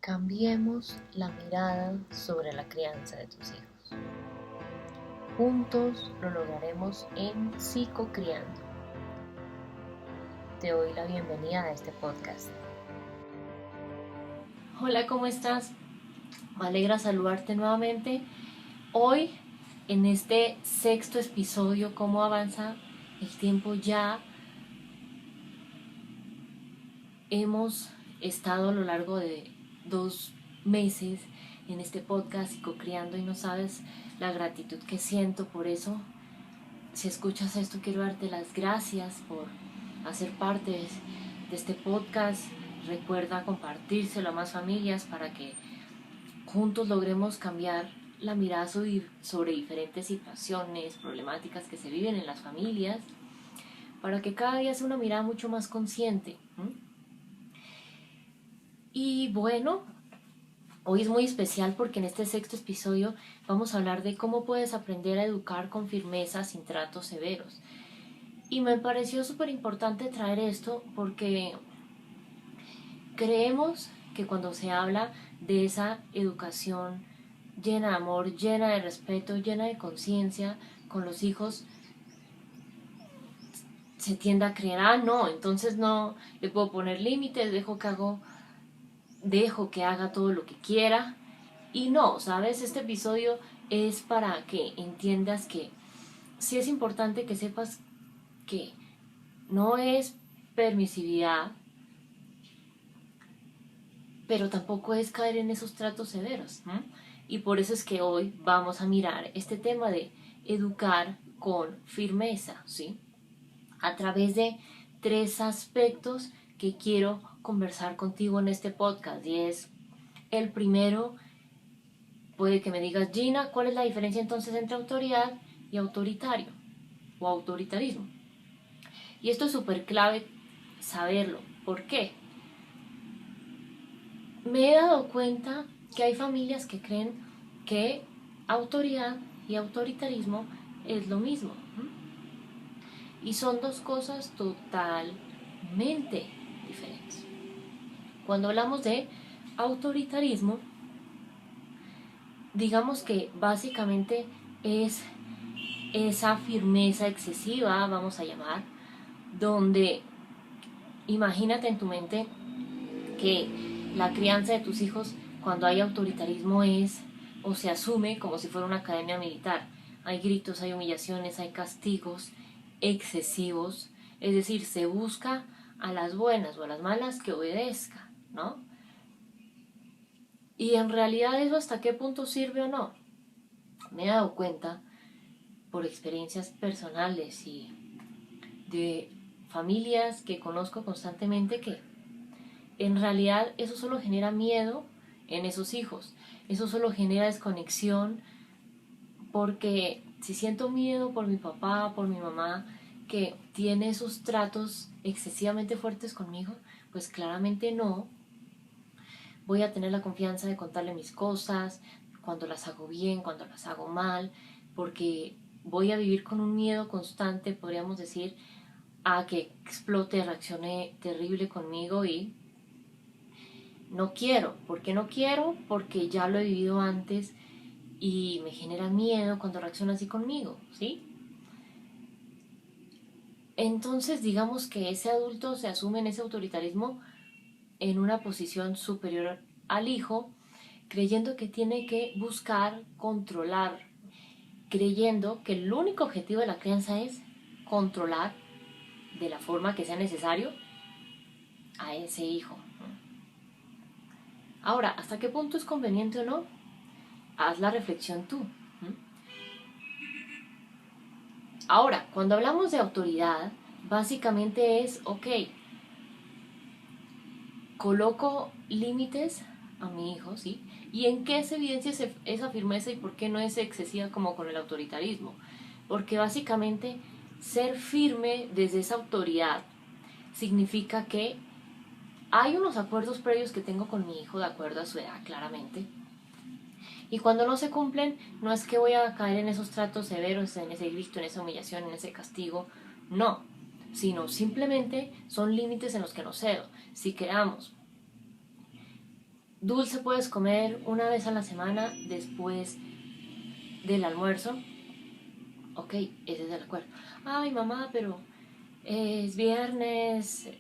Cambiemos la mirada sobre la crianza de tus hijos. Juntos lo lograremos en Psicocriando. Te doy la bienvenida a este podcast. Hola, ¿cómo estás? Me alegra saludarte nuevamente. Hoy, en este sexto episodio, ¿cómo avanza el tiempo ya? Hemos estado a lo largo de 2 meses en este podcast Psicocriando y no sabes la gratitud que siento por eso. Si escuchas esto, quiero darte las gracias por hacer parte de este podcast. Recuerda compartírselo a más familias para que juntos logremos cambiar la mirada sobre diferentes situaciones, problemáticas que se viven en las familias, para que cada día sea una mirada mucho más consciente. Y bueno, hoy es muy especial porque en este sexto episodio vamos a hablar de cómo puedes aprender a educar con firmeza sin tratos severos. Y me pareció súper importante traer esto porque creemos que cuando se habla de esa educación llena de amor, llena de respeto, llena de conciencia con los hijos, se tiende a creer, no, entonces no le puedo poner límites, dejo que haga todo lo que quiera. Y no, ¿sabes? Este episodio es para que entiendas que sí es importante que sepas que no es permisividad, pero tampoco es caer en esos tratos severos. Y por eso es que hoy vamos a mirar este tema de educar con firmeza, ¿sí? A través de 3 aspectos que quiero conversar contigo en este podcast. Y es el primero. Puede que me digas, Gina, ¿cuál es la diferencia entonces entre autoridad y autoritario o autoritarismo? Y esto es súper clave saberlo. ¿Por qué? Me he dado cuenta que hay familias que creen que autoridad y autoritarismo es lo mismo. Y son dos cosas totalmente diferentes. Cuando hablamos de autoritarismo, digamos que básicamente es esa firmeza excesiva, vamos a llamar, donde imagínate en tu mente que la crianza de tus hijos cuando hay autoritarismo es o se asume como si fuera una academia militar. Hay gritos, hay humillaciones, hay castigos excesivos, es decir, se busca a las buenas o a las malas que obedezca, ¿no? Y en realidad eso hasta qué punto sirve o no. Me he dado cuenta por experiencias personales y de familias que conozco constantemente que en realidad eso solo genera miedo en esos hijos, eso solo genera desconexión porque si siento miedo por mi papá, por mi mamá, que tiene esos tratos excesivamente fuertes conmigo, pues claramente no voy a tener la confianza de contarle mis cosas, cuando las hago bien, cuando las hago mal, porque voy a vivir con un miedo constante, podríamos decir, a que explote, reaccione terrible conmigo y no quiero. ¿Por qué no quiero? Porque ya lo he vivido antes y me genera miedo cuando reacciona así conmigo, ¿sí? Entonces digamos que ese adulto se asume en ese autoritarismo en una posición superior al hijo, creyendo que tiene que buscar controlar, creyendo que el único objetivo de la crianza es controlar de la forma que sea necesario a ese hijo. Ahora, ¿hasta qué punto es conveniente o no? Haz la reflexión tú. Ahora, cuando hablamos de autoridad, básicamente es, ok, coloco límites a mi hijo, ¿sí? ¿Y en qué se evidencia esa firmeza y por qué no es excesiva como con el autoritarismo? Porque básicamente ser firme desde esa autoridad significa que hay unos acuerdos previos que tengo con mi hijo de acuerdo a su edad, claramente. Y cuando no se cumplen, no es que voy a caer en esos tratos severos, en ese grito, en esa humillación, en ese castigo, no, sino simplemente son límites en los que no cedo. Si queramos dulce puedes comer una vez a la semana después del almuerzo. Ok, ese es el acuerdo. Ay, mamá, pero es viernes,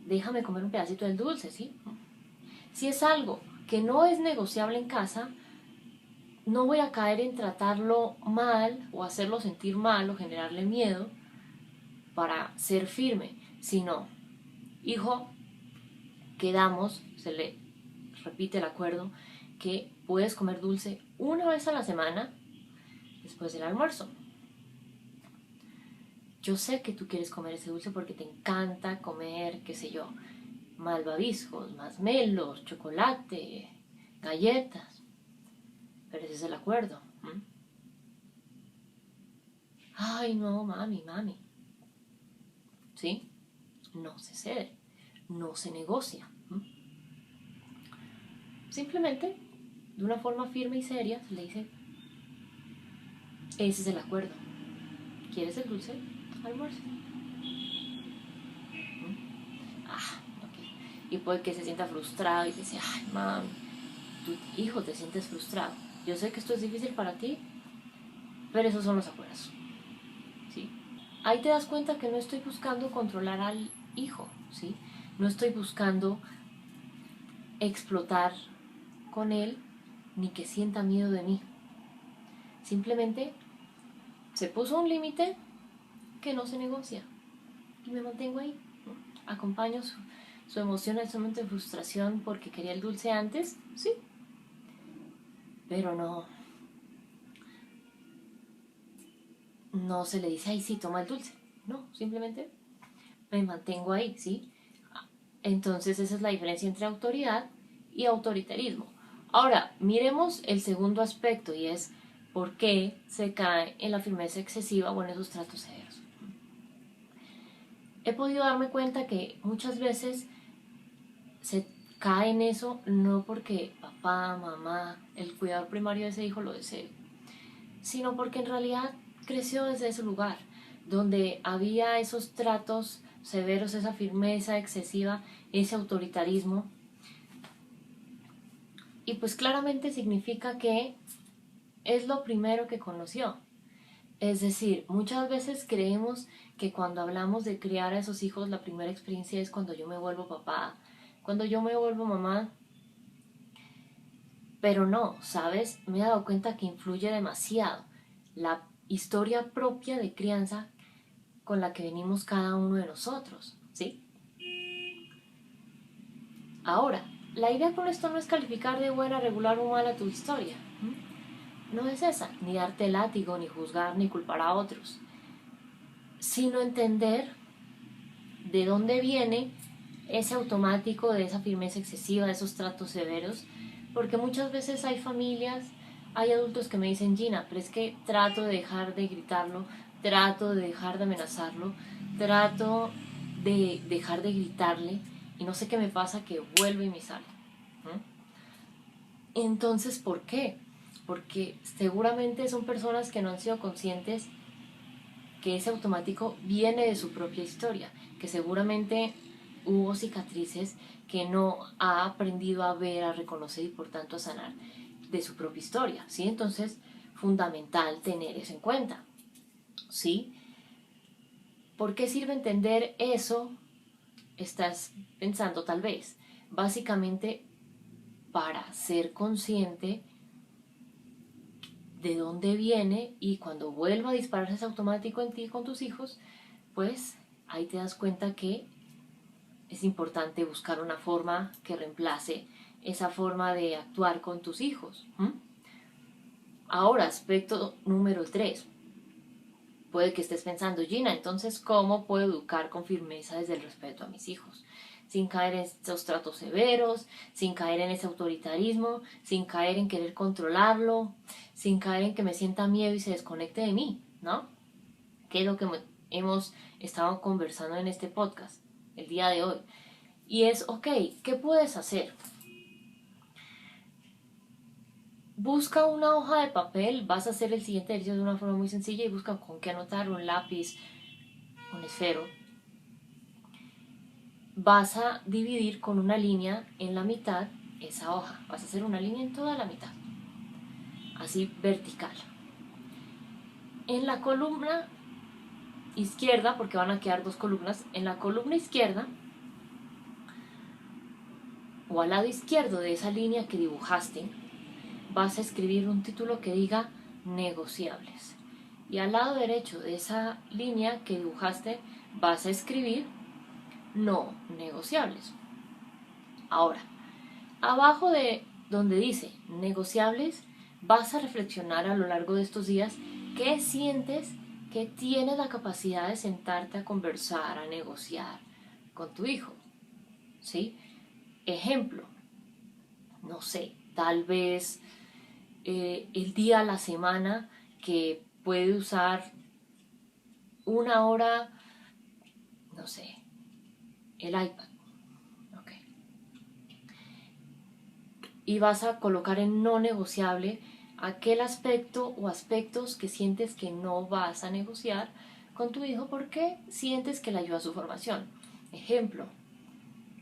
déjame comer un pedacito del dulce, ¿sí? Si es algo que no es negociable en casa, no voy a caer en tratarlo mal o hacerlo sentir mal o generarle miedo para ser firme, sino, hijo, quedamos, se le repite el acuerdo, que puedes comer dulce una vez a la semana después del almuerzo. Yo sé que tú quieres comer ese dulce porque te encanta comer, qué sé yo, malvaviscos, masmelos, chocolate, galletas. Pero ese es el acuerdo. Ay, no, mami, mami. ¿Sí? No se cede, no se negocia. Simplemente, de una forma firme y seria, se le dice, ese es el acuerdo. ¿Quieres el dulce? Almuerzo. Ok. Y puede que se sienta frustrado y dice, ay, mami, tu hijo te sientes frustrado. Yo sé que esto es difícil para ti, pero esos son los acuerdos. ¿Sí? Ahí te das cuenta que no estoy buscando controlar al hijo, ¿sí? No estoy buscando explotar con él ni que sienta miedo de mí. Simplemente se puso un límite que no se negocia y me mantengo ahí. Acompaño su emoción en ese momento de frustración porque quería el dulce antes, sí, pero no se le dice, ay, sí, toma el dulce. No, simplemente me mantengo ahí, ¿sí? Entonces esa es la diferencia entre autoridad y autoritarismo. Ahora, miremos el segundo aspecto y es por qué se cae en la firmeza excesiva o en esos tratos severos. He podido darme cuenta que muchas veces se cae en eso no porque papá, mamá, el cuidador primario de ese hijo lo desee, sino porque en realidad creció desde ese lugar, donde había esos tratos severos, esa firmeza excesiva, ese autoritarismo. Y pues claramente significa que es lo primero que conoció. Es decir, muchas veces creemos que cuando hablamos de criar a esos hijos, la primera experiencia es cuando yo me vuelvo papá, cuando yo me vuelvo mamá. Pero no, ¿sabes? Me he dado cuenta que influye demasiado la historia propia de crianza con la que venimos cada uno de nosotros, ¿sí? Ahora, la idea con esto no es calificar de buena, regular o mala tu historia. No es esa, ni darte látigo, ni juzgar, ni culpar a otros, sino entender de dónde viene ese automático de esa firmeza excesiva, de esos tratos severos, porque muchas veces hay familias, hay adultos que me dicen, Gina, pero es que trato de dejar de gritarlo, trato de dejar de amenazarlo, trato de dejar de gritarle y no sé qué me pasa que vuelve y me sale. Entonces, ¿por qué? Porque seguramente son personas que no han sido conscientes que ese automático viene de su propia historia, que seguramente hubo cicatrices que no ha aprendido a ver, a reconocer y por tanto a sanar de su propia historia, ¿sí? Entonces, fundamental tener eso en cuenta, ¿sí? ¿Por qué sirve entender eso? Estás pensando tal vez, básicamente para ser consciente de dónde viene y cuando vuelva a dispararse ese automático en ti con tus hijos, pues ahí te das cuenta que es importante buscar una forma que reemplace esa forma de actuar con tus hijos. Ahora, aspecto número 3. Puede que estés pensando, Gina, entonces, ¿cómo puedo educar con firmeza desde el respeto a mis hijos? Sin caer en esos tratos severos, sin caer en ese autoritarismo, sin caer en querer controlarlo, sin caer en que me sienta miedo y se desconecte de mí, ¿no? Que es lo que hemos estado conversando en este podcast el día de hoy. Y es, ok, ¿qué puedes hacer? Busca una hoja de papel, vas a hacer el siguiente ejercicio de una forma muy sencilla y busca con qué anotar, un lápiz, un esfero. vas a dividir con una línea en la mitad esa hoja. Vas a hacer una línea en toda la mitad, así vertical. En la columna izquierda, porque van a quedar dos columnas, en la columna izquierda o al lado izquierdo de esa línea que dibujaste, vas a escribir un título que diga negociables. Y al lado derecho de esa línea que dibujaste, vas a escribir no negociables. Ahora, abajo de donde dice negociables, vas a reflexionar a lo largo de estos días qué sientes que tienes la capacidad de sentarte a conversar, a negociar con tu hijo. ¿Sí? Ejemplo, no sé, tal vez el día a la semana que puede usar una hora, no sé, el iPad. Okay. Y vas a colocar en no negociable aquel aspecto o aspectos que sientes que no vas a negociar con tu hijo porque sientes que le ayuda a su formación. Ejemplo,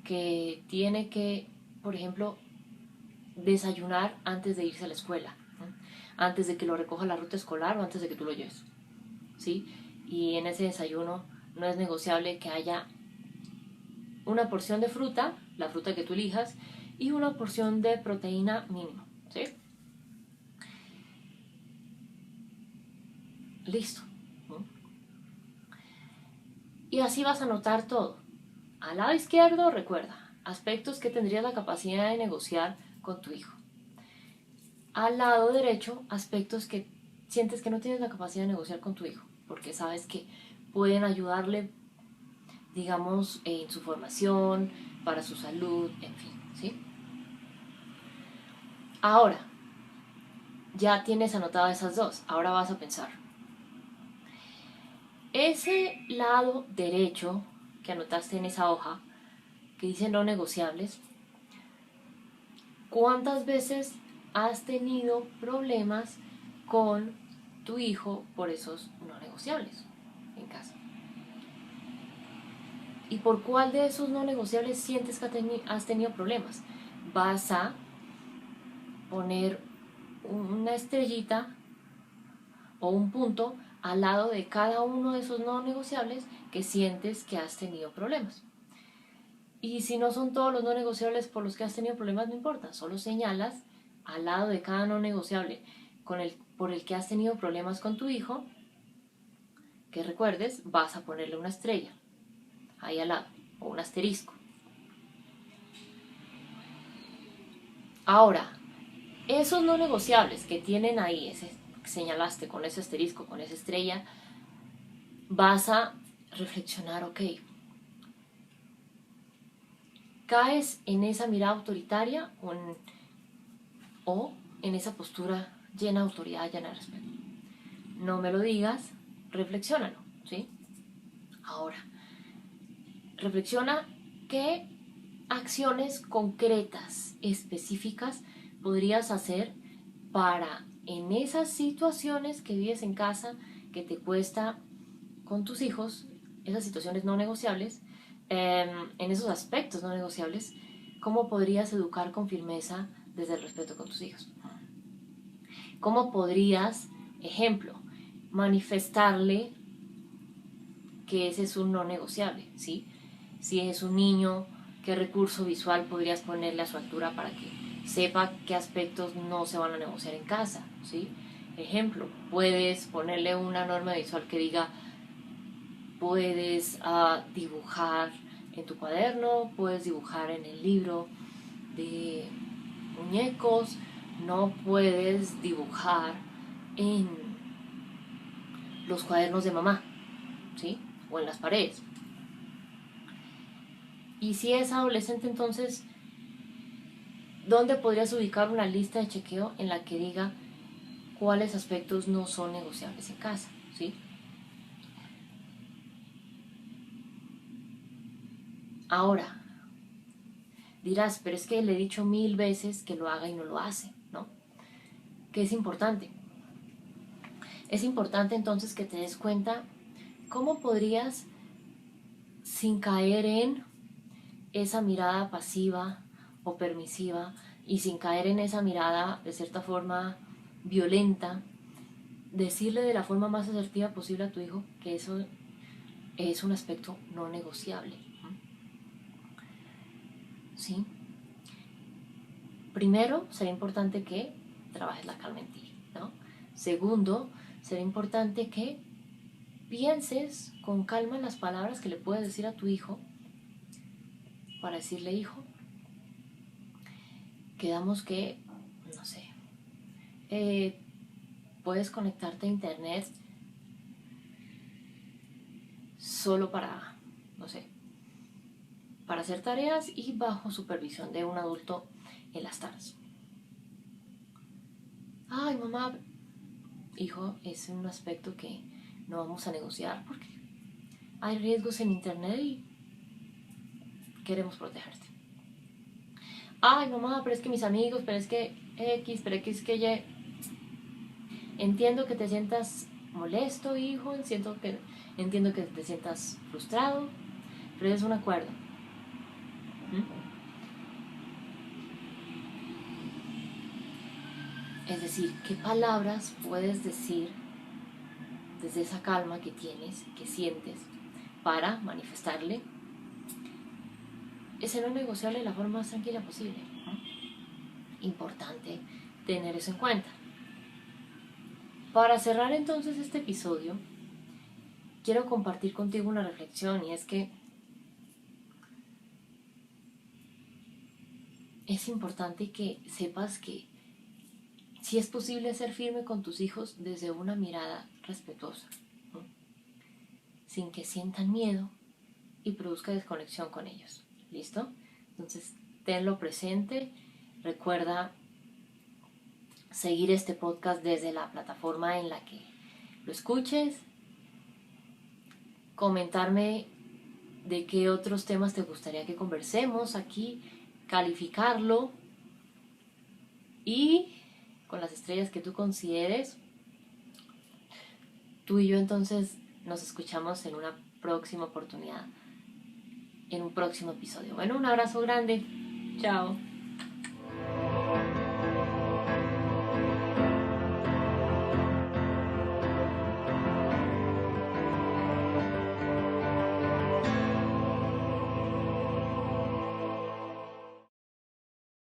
que tiene que, por ejemplo, desayunar antes de irse a la escuela, ¿no? Antes de que lo recoja la ruta escolar o antes de que tú lo lleves, ¿sí? Y en ese desayuno no es negociable que haya una porción de fruta, la fruta que tú elijas, y una porción de proteína mínimo, ¿sí? Listo, ¿no? Y así vas a anotar todo. Al lado izquierdo, recuerda, aspectos que tendrías la capacidad de negociar con tu hijo. Al lado derecho, aspectos que sientes que no tienes la capacidad de negociar con tu hijo, porque sabes que pueden ayudarle, digamos, en su formación, para su salud, en fin, ¿sí? Ahora, ya tienes anotadas esas dos, ahora vas a pensar. Ese lado derecho que anotaste en esa hoja, que dice no negociables, ¿cuántas veces has tenido problemas con tu hijo por esos no negociables en casa? ¿Y por cuál de esos no negociables sientes que has tenido problemas? Vas a poner una estrellita o un punto al lado de cada uno de esos no negociables que sientes que has tenido problemas. Y si no son todos los no negociables por los que has tenido problemas, no importa, solo señalas al lado de cada no negociable por el que has tenido problemas con tu hijo, que recuerdes, vas a ponerle una estrella ahí al lado, o un asterisco. Ahora, esos no negociables que tienen ahí, ese que señalaste con ese asterisco, con esa estrella, vas a reflexionar, ok, caes en esa mirada autoritaria o en esa postura llena de autoridad, llena de respeto. No me lo digas, reflexiónalo, ¿sí? Ahora, reflexiona qué acciones concretas, específicas, podrías hacer para en esas situaciones que vives en casa, que te cuesta con tus hijos, esas situaciones no negociables, en esos aspectos no negociables, ¿cómo podrías educar con firmeza desde el respeto con tus hijos? ¿Cómo podrías, ejemplo, manifestarle que ese es un no negociable, ¿sí? Si es un niño, ¿qué recurso visual podrías ponerle a su altura para que sepa qué aspectos no se van a negociar en casa, ¿sí? Ejemplo, puedes ponerle una norma visual que diga, puedes dibujar en tu cuaderno, puedes dibujar en el libro de muñecos, no puedes dibujar en los cuadernos de mamá, ¿sí? O en las paredes. Y si es adolescente, entonces, ¿dónde podrías ubicar una lista de chequeo en la que diga cuáles aspectos no son negociables en casa, ¿sí? Ahora, dirás, pero es que le he dicho 1000 veces que lo haga y no lo hace, ¿no? ¿Qué es importante? Es importante entonces que te des cuenta cómo podrías, sin caer en esa mirada pasiva o permisiva y sin caer en esa mirada de cierta forma violenta, decirle de la forma más asertiva posible a tu hijo que eso es un aspecto no negociable. ¿Sí? Primero, será importante que trabajes la calma en ti, ¿no? Segundo, será importante que pienses con calma en las palabras que le puedes decir a tu hijo para decirle, hijo, quedamos que, no sé, puedes conectarte a internet solo para, no sé, para hacer tareas y bajo supervisión de un adulto en las tardes. Ay, mamá, hijo, es un aspecto que no vamos a negociar porque hay riesgos en internet y queremos protegerte. Ay, mamá, pero es que mis amigos, pero es que X, pero es que Y. Entiendo que te sientas molesto, hijo, entiendo que te sientas frustrado, pero es un acuerdo. Es decir, ¿qué palabras puedes decir desde esa calma que tienes, que sientes, para manifestarle ese no negociable de la forma más tranquila posible? Importante tener eso en cuenta. Para cerrar entonces este episodio, quiero compartir contigo una reflexión, y es que es importante que sepas que si es posible ser firme con tus hijos desde una mirada respetuosa, ¿no? Sin que sientan miedo y produzca desconexión con ellos. ¿Listo? Entonces, tenlo presente. Recuerda seguir este podcast desde la plataforma en la que lo escuches. Comentarme de qué otros temas te gustaría que conversemos aquí. Calificarlo. Y con las estrellas que tú consideres. Tú y yo entonces nos escuchamos en una próxima oportunidad, en un próximo episodio. Bueno, un abrazo grande. Chao.